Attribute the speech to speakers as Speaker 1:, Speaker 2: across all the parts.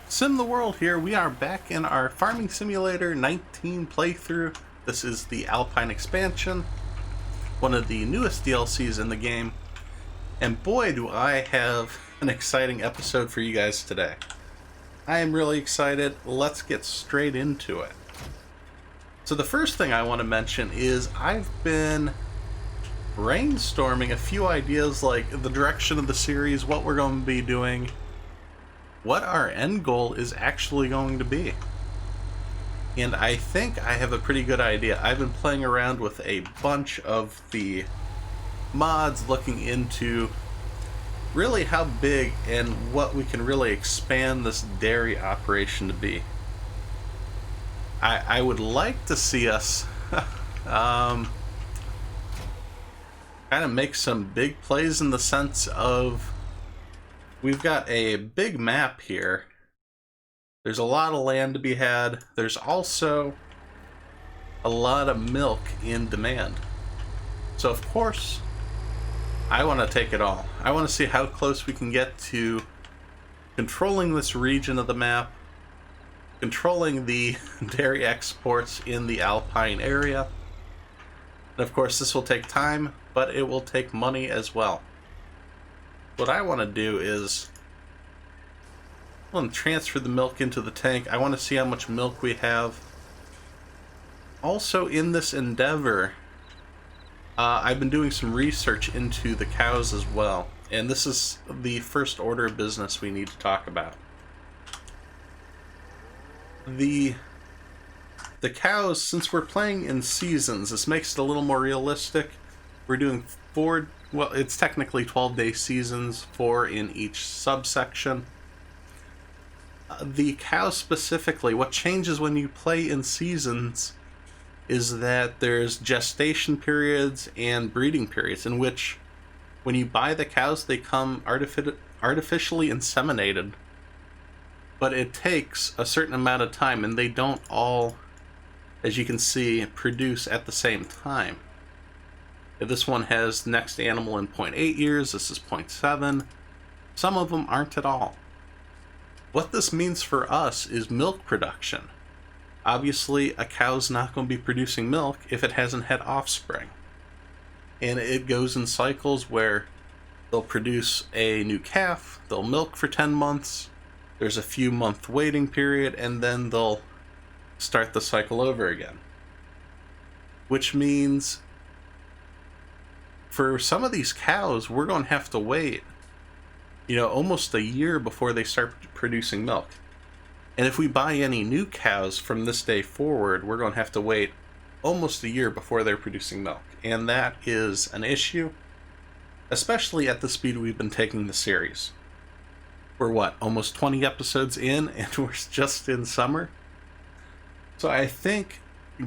Speaker 1: SimTheWorld here. We are back in our Farming Simulator 19 playthrough. This is the Alpine expansion, one of the newest DLCs in the game. And boy, do I have an exciting episode for you guys today. I am really excited. Let's get straight into it. So the first thing I want to mention is I've been brainstorming a few ideas, like the direction of the series, what we're going to be doing, what our end goal is actually going to be. And I think I have a pretty good idea. I've been playing around with a bunch of the mods, looking into really how big and what we can really expand this dairy operation to be. I would like to see us kind of make some big plays, in the sense of we've got a big map here. There's a lot of land to be had. There's also a lot of milk in demand. So of course, I want to take it all. I want to see how close we can get to controlling this region of the map, controlling the dairy exports in the Alpine area. And of course, this will take time, but it will take money as well. What I want to do is I want to transfer the milk into the tank. I want to see how much milk we have. Also, in this endeavor, I've been doing some research into the cows as well. And this is the first order of business we need to talk about. The cows, since we're playing in seasons, this makes it a little more realistic. We're doing well, it's technically 12-day seasons, 4 in each subsection. The cows specifically, what changes when you play in seasons is that there's gestation periods and breeding periods, in which when you buy the cows, they come artificially inseminated. But it takes a certain amount of time, and they don't all, as you can see, produce at the same time. This one has next animal in 0.8 years, this is 0.7. Some of them aren't at all. What this means for us is milk production. Obviously, a cow's not going to be producing milk if it hasn't had offspring. And it goes in cycles where they'll produce a new calf, they'll milk for 10 months, there's a few month waiting period, and then they'll start the cycle over again. Which means for some of these cows, we're going to have to wait, almost a year before they start producing milk. And if we buy any new cows from this day forward, we're going to have to wait almost a year before they're producing milk. And that is an issue, especially at the speed we've been taking the series. We're almost 20 episodes in, and we're just in summer. So I think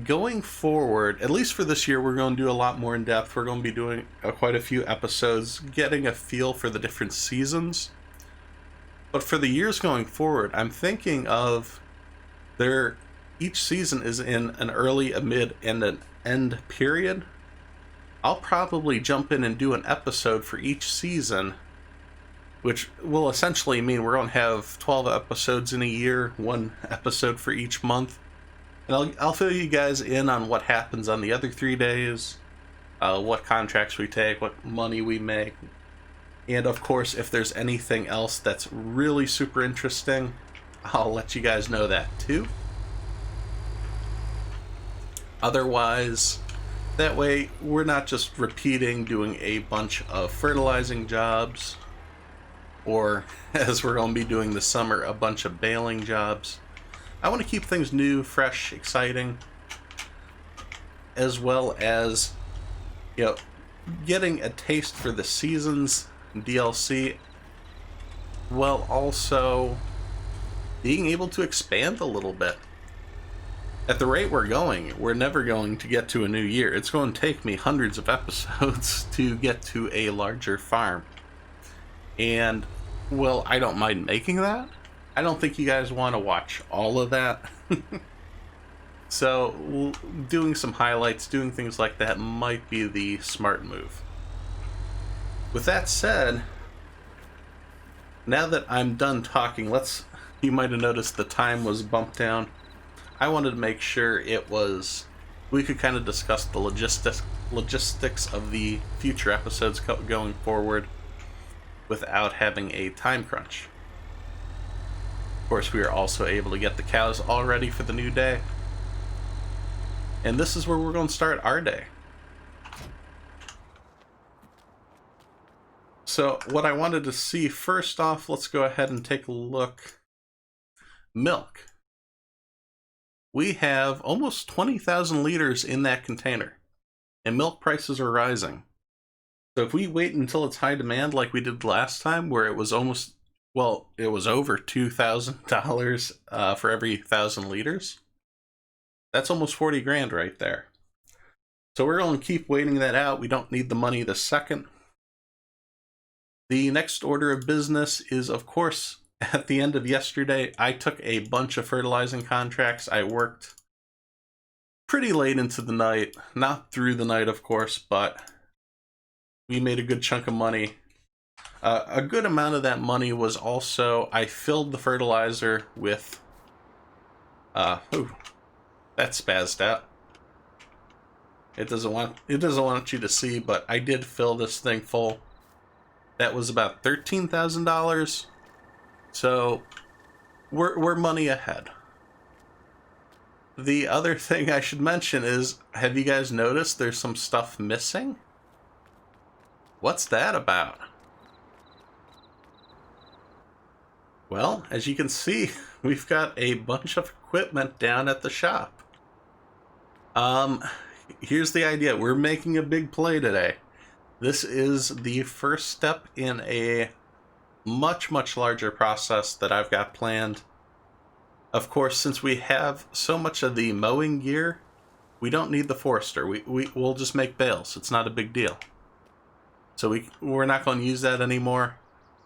Speaker 1: going forward, at least for this year, we're going to do a lot more in depth. We're going to be doing quite a few episodes, getting a feel for the different seasons. But for the years going forward, I'm thinking of each season is in an early, a mid, and an end period. I'll probably jump in and do an episode for each season, which will essentially mean we're going to have 12 episodes in a year, 1 episode for each month. And I'll fill you guys in on what happens on the other 3 days, what contracts we take, what money we make. And of course, if there's anything else that's really super interesting, I'll let you guys know that too. Otherwise, that way we're not just repeating doing a bunch of fertilizing jobs, or as we're going to be doing this summer, a bunch of baling jobs. I want to keep things new, fresh, exciting, as well as, getting a taste for the seasons DLC, while also being able to expand a little bit. At the rate we're going, we're never going to get to a new year. It's going to take me hundreds of episodes to get to a larger farm. And, well, I don't mind making that. I don't think you guys want to watch all of that. So, doing some highlights, doing things like that might be the smart move. With that said, now that I'm done talking, let's You might have noticed the time was bumped down. I wanted to make sure we could kind of discuss the logistics of the future episodes going forward without having a time crunch. Of course, we are also able to get the cows all ready for the new day. And this is where we're going to start our day. So what I wanted to see first off, let's go ahead and take a look. Milk. We have almost 20,000 liters in that container, and milk prices are rising. So if we wait until it's high demand like we did last time, where it was almost, well, it was over $2,000 for every 1,000 liters, that's almost 40 grand right there. So we're going to keep waiting that out. We don't need the money this second. The next order of business is, of course, at the end of yesterday, I took a bunch of fertilizing contracts. I worked pretty late into the night. Not through the night, of course, but we made a good chunk of money. A good amount of that money was also, I filled the fertilizer with... that spazzed out. It doesn't want you to see, but I did fill this thing full. That was about $13,000. So we're money ahead. The other thing I should mention is, have you guys noticed there's some stuff missing? What's that about? Well, as you can see, we've got a bunch of equipment down at the shop. Here's the idea. We're making a big play today. This is the first step in a much, much larger process that I've got planned. Of course, since we have so much of the mowing gear, we don't need the Forester. We'll just make bales. It's not a big deal. So we're not going to use that anymore.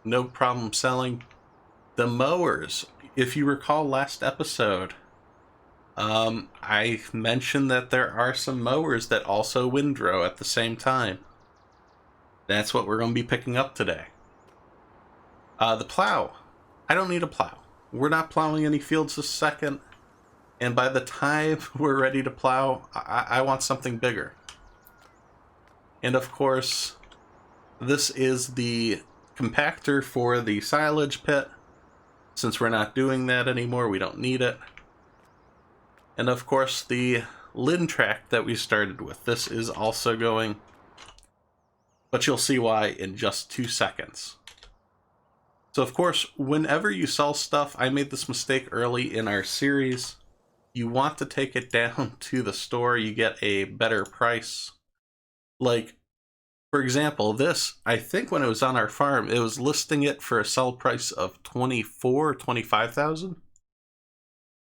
Speaker 1: No problem selling. The mowers, if you recall last episode, I mentioned that there are some mowers that also windrow at the same time. That's what we're going to be picking up today. The plow. I don't need a plow. We're not plowing any fields this second. And by the time we're ready to plow, I want something bigger. And of course, this is the compactor for the silage pit. Since we're not doing that anymore, we don't need it. And of course, the lin track that we started with. This is also going, but you'll see why in just 2 seconds. So of course, whenever you sell stuff, I made this mistake early in our series. You want to take it down to the store, you get a better price. Like, for example, this, I think when it was on our farm, it was listing it for a sell price of $24,000 or $25,000.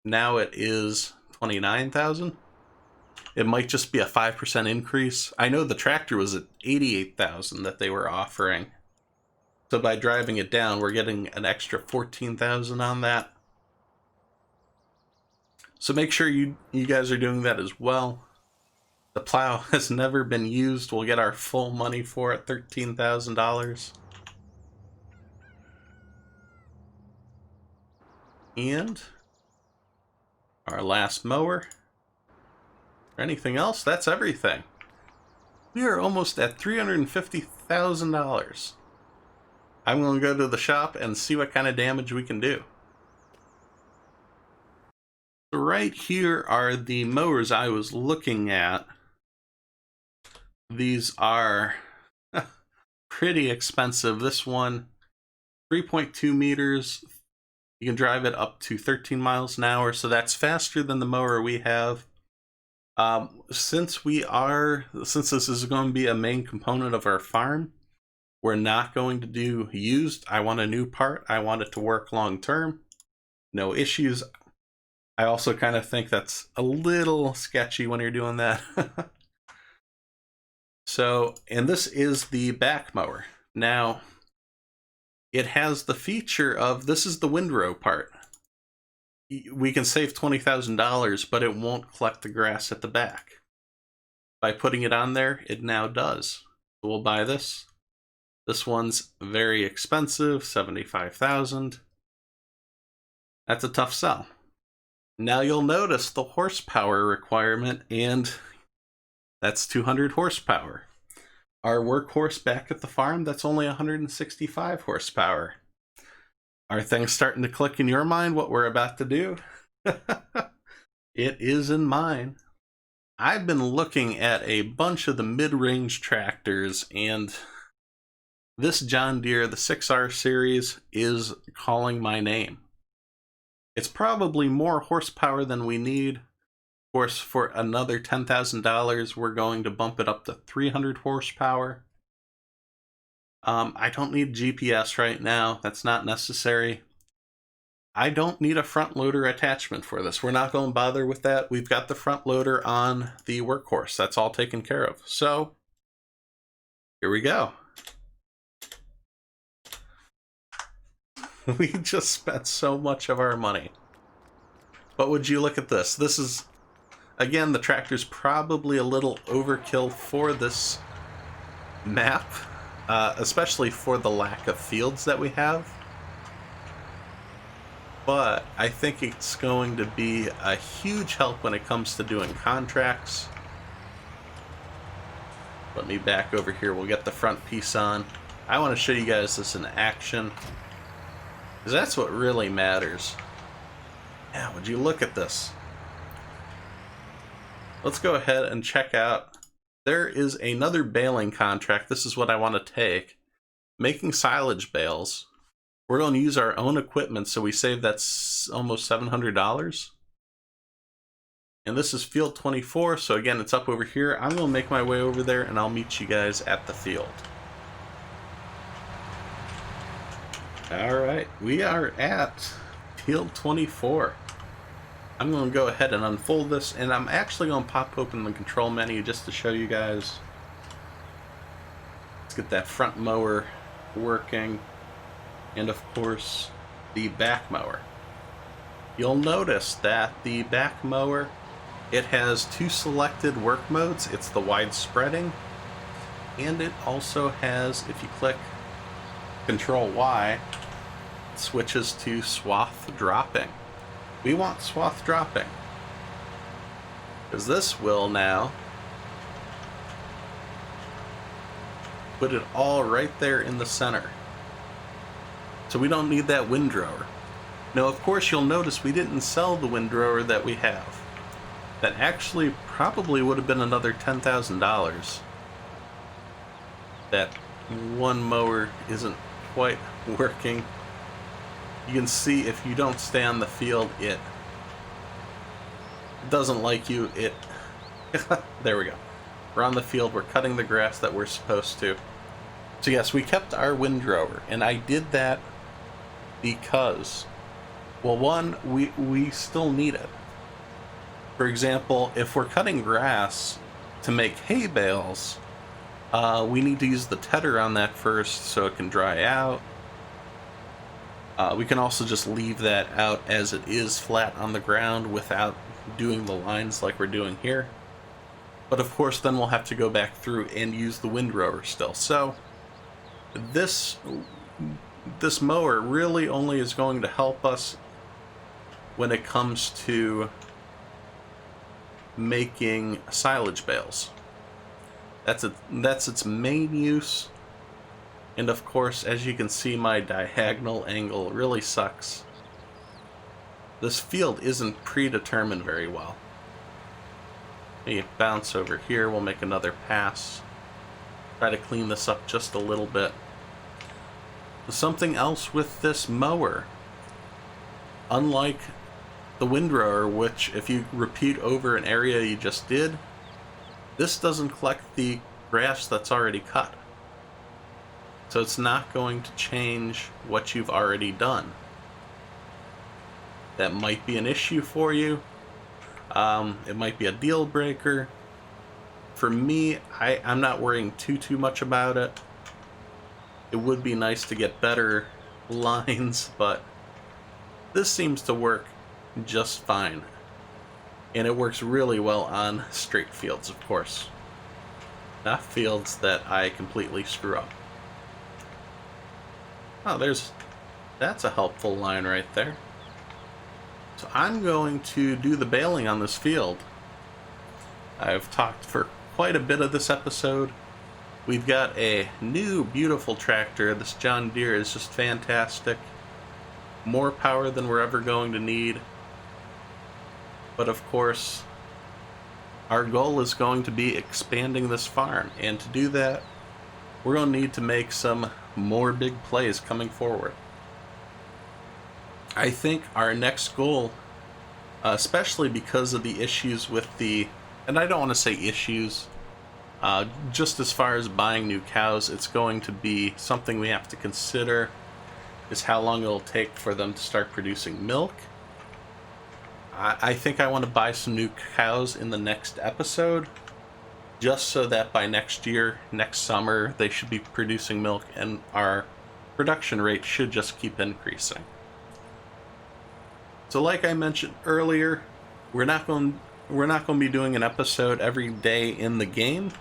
Speaker 1: Now it is $29,000. It might just be a 5% increase. I know the tractor was at $88,000 that they were offering. So by driving it down, we're getting an extra $14,000 on that. So make sure you guys are doing that as well. The plow has never been used. We'll get our full money for it, $13,000. And our last mower. Anything else? That's everything. We are almost at $350,000. I'm going to go to the shop and see what kind of damage we can do. So right here are the mowers I was looking at. These are pretty expensive. This one, 3.2 meters. You can drive it up to 13 miles an hour, so that's faster than the mower we have. Since this is going to be a main component of our farm, we're not going to do used. I want a new part. I want it to work long term. No issues. I also kind of think that's a little sketchy when you're doing that. So, and this is the back mower. Now, it has the feature of, this is the windrow part. We can save $20,000, but it won't collect the grass at the back. By putting it on there, it now does. So we'll buy this. This one's very expensive, $75,000. That's a tough sell. Now you'll notice the horsepower requirement, and that's 200 horsepower. Our workhorse back at the farm, that's only 165 horsepower. Are things starting to click in your mind what we're about to do? It is in mine. I've been looking at a bunch of the mid-range tractors, and this John Deere, the 6R series, is calling my name. It's probably more horsepower than we need. Of course, for another $10,000, we're going to bump it up to 300 horsepower. I don't need GPS right now. That's not necessary. I don't need a front loader attachment for this. We're not going to bother with that. We've got the front loader on the workhorse. That's all taken care of. So, here we go. We just spent so much of our money. But would you look at this? This is, again, the tractor's probably a little overkill for this map, especially for the lack of fields that we have. But I think it's going to be a huge help when it comes to doing contracts. Let me back over here. We'll get the front piece on. I want to show you guys this in action, because that's what really matters. Yeah, would you look at this? Let's go ahead and check out. There is another baling contract. This is what I want to take. Making silage bales. We're going to use our own equipment, so we save that's almost $700. And this is field 24, so again, it's up over here. I'm going to make my way over there, and I'll meet you guys at the field. Alright, we are at field 24. I'm going to go ahead and unfold this, and I'm actually going to pop open the control menu just to show you guys. Let's get that front mower working, and of course, the back mower. You'll notice that the back mower, it has two selected work modes. It's the wide spreading, and it also has, if you click Control Y, it switches to swath dropping. We want swath dropping, because this will now put it all right there in the center. So we don't need that windrower. Now, of course, you'll notice we didn't sell the windrower that we have. That actually probably would have been another $10,000. That one mower isn't quite working. You can see if you don't stay on the field, it doesn't like you. There we go. We're on the field, we're cutting the grass that we're supposed to. So yes, we kept our windrower, and I did that because, well, one, we still need it. For example, if we're cutting grass to make hay bales, we need to use the tedder on that first so it can dry out. We can also just leave that out as it is flat on the ground without doing the lines like we're doing here. But of course, then we'll have to go back through and use the windrower still. So this mower really only is going to help us when it comes to making silage bales. That's its main use. And of course, as you can see, my diagonal angle really sucks. This field isn't predetermined very well. You bounce over here, we'll make another pass. Try to clean this up just a little bit. Something else with this mower, unlike the windrower, which if you repeat over an area you just did, this doesn't collect the grass that's already cut. So it's not going to change what you've already done. That might be an issue for you. It might be a deal breaker. For me, I'm not worrying too much about it. It would be nice to get better lines, but this seems to work just fine. And it works really well on straight fields, of course. Not fields that I completely screw up. Oh, that's a helpful line right there. So I'm going to do the baling on this field. I've talked for quite a bit of this episode. We've got a new, beautiful tractor. This John Deere is just fantastic. More power than we're ever going to need. But of course, our goal is going to be expanding this farm. And to do that, we're going to need to make some more big plays coming forward. I think our next goal, especially because of the issues with the, and I don't want to say issues, just as far as buying new cows, it's going to be something we have to consider, is how long it'll take for them to start producing milk. I think I want to buy some new cows in the next episode, just so that by next year, next summer, they should be producing milk and our production rate should just keep increasing. So like I mentioned earlier, we're not going to be doing an episode every day in the game.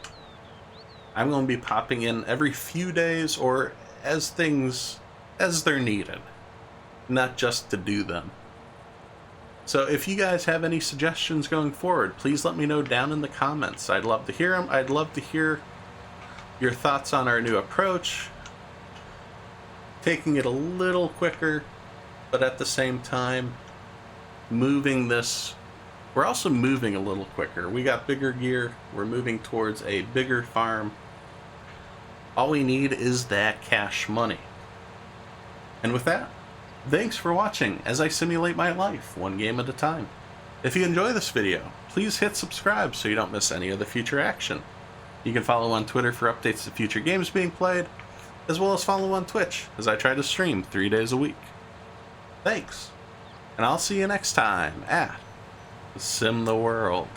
Speaker 1: I'm going to be popping in every few days or as they're needed, not just to do them. So if you guys have any suggestions going forward, please let me know down in the comments. I'd love to hear them. I'd love to hear your thoughts on our new approach, taking it a little quicker, but at the same time, moving this. We're also moving a little quicker. We got bigger gear. We're moving towards a bigger farm. All we need is that cash money. And with that, thanks for watching as I simulate my life, one game at a time. If you enjoy this video, please hit subscribe so you don't miss any of the future action. You can follow on Twitter for updates to future games being played, as well as follow on Twitch as I try to stream 3 days a week. Thanks, and I'll see you next time at SimTheWorld.